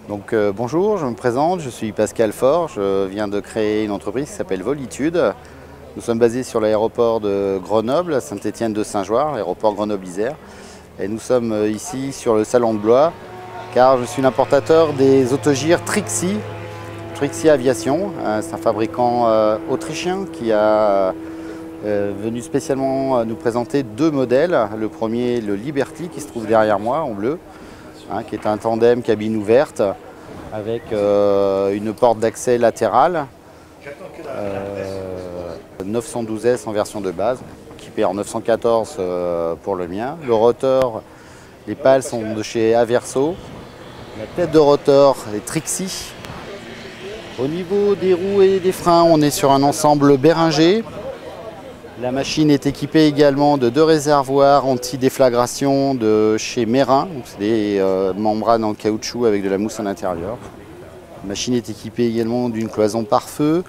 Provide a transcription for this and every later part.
Bonjour, je me présente, je suis Pascal Faure, je viens de créer une entreprise qui s'appelle Volitude. Nous sommes basés sur l'aéroport de Grenoble, Saint-Étienne-de-Saint-Joire, l'aéroport Grenoble-Isère. Et nous sommes ici sur le salon de Blois, car je suis l'importateur des autogires Trixie Aviation. C'est un fabricant autrichien qui a venu spécialement nous présenter deux modèles. Le premier, le Liberty, qui se trouve derrière moi en bleu, qui est un tandem cabine ouverte avec une porte d'accès latérale, 912S en version de base, équipé en 914 pour le mien. Le rotor, les pales sont de chez Averso. La tête de rotor est Trixie. Au niveau des roues et des freins, on est sur un ensemble Béringer. La machine est équipée également de deux réservoirs anti-déflagration de chez Meyrin. C'est des membranes en caoutchouc avec de la mousse à l'intérieur. La machine est équipée également d'une cloison pare-feu,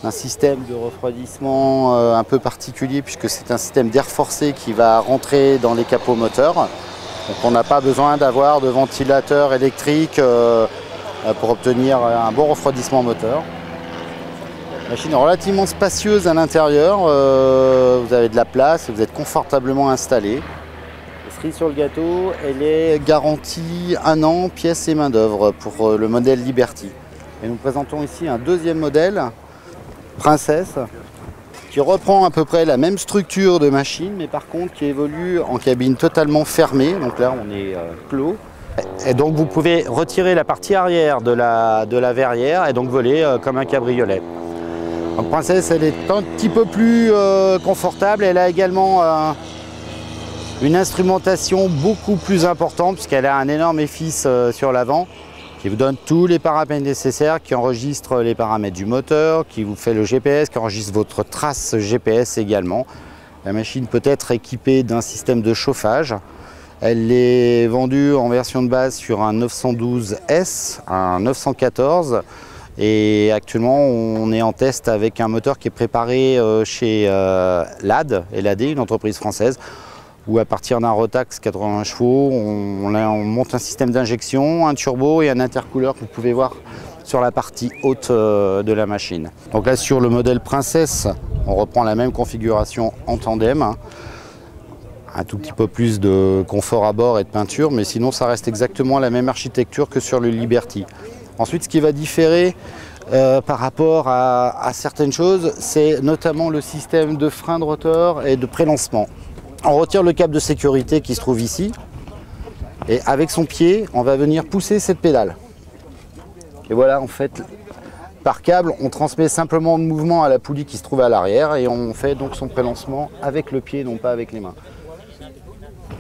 d'un système de refroidissement un peu particulier puisque c'est un système d'air forcé qui va rentrer dans les capots moteurs. Donc on n'a pas besoin d'avoir de ventilateur électrique pour obtenir un bon refroidissement moteur. La machine est relativement spacieuse à l'intérieur, vous avez de la place, vous êtes confortablement installé. La cerise sur le gâteau, elle est garantie 1 an, pièces et main d'œuvre pour le modèle Liberty. Et nous présentons ici un deuxième modèle, Princess, qui reprend à peu près la même structure de machine, mais par contre qui évolue en cabine totalement fermée. Donc là on est clos. Et donc vous pouvez retirer la partie arrière de la verrière et donc voler comme un cabriolet. Donc Princess, elle est un petit peu plus confortable. Elle a également une instrumentation beaucoup plus importante puisqu'elle a un énorme EFIS sur l'avant qui vous donne tous les paramètres nécessaires, qui enregistre les paramètres du moteur, qui vous fait le GPS, qui enregistre votre trace GPS également. La machine peut être équipée d'un système de chauffage. Elle est vendue en version de base sur un 912S, un 914. Et actuellement, on est en test avec un moteur qui est préparé chez LAD, une entreprise française, où à partir d'un Rotax 80 chevaux, on monte un système d'injection, un turbo et un intercooleur que vous pouvez voir sur la partie haute de la machine. Donc là, sur le modèle Princess, on reprend la même configuration en tandem. Un tout petit peu plus de confort à bord et de peinture, mais sinon, ça reste exactement la même architecture que sur le Liberty. Ensuite, ce qui va différer par rapport à certaines choses, c'est notamment le système de frein de rotor et de prélancement. On retire le câble de sécurité qui se trouve ici et avec son pied, on va venir pousser cette pédale. Et voilà, en fait, par câble, on transmet simplement le mouvement à la poulie qui se trouve à l'arrière et on fait donc son prélancement avec le pied, non pas avec les mains.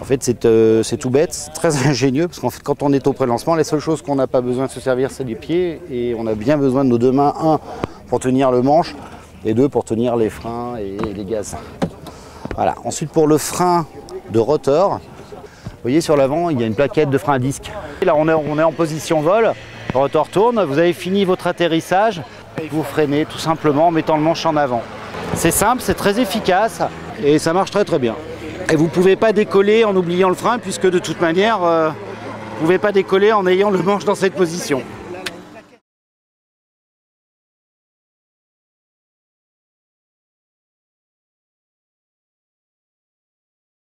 En fait, c'est tout bête, c'est très ingénieux, parce qu'en fait, quand on est au prélancement, les seules choses qu'on n'a pas besoin de se servir, c'est les pieds, et on a bien besoin de nos deux mains, 1 pour tenir le manche, et 2 pour tenir les freins et les gaz. Voilà. Ensuite, pour le frein de rotor, vous voyez sur l'avant, il y a une plaquette de frein à disque. Et là, on est en position vol, le rotor tourne, vous avez fini votre atterrissage, vous freinez tout simplement en mettant le manche en avant. C'est simple, c'est très efficace, et ça marche très très bien. Et vous ne pouvez pas décoller en oubliant le frein puisque de toute manière, vous ne pouvez pas décoller en ayant le manche dans cette position.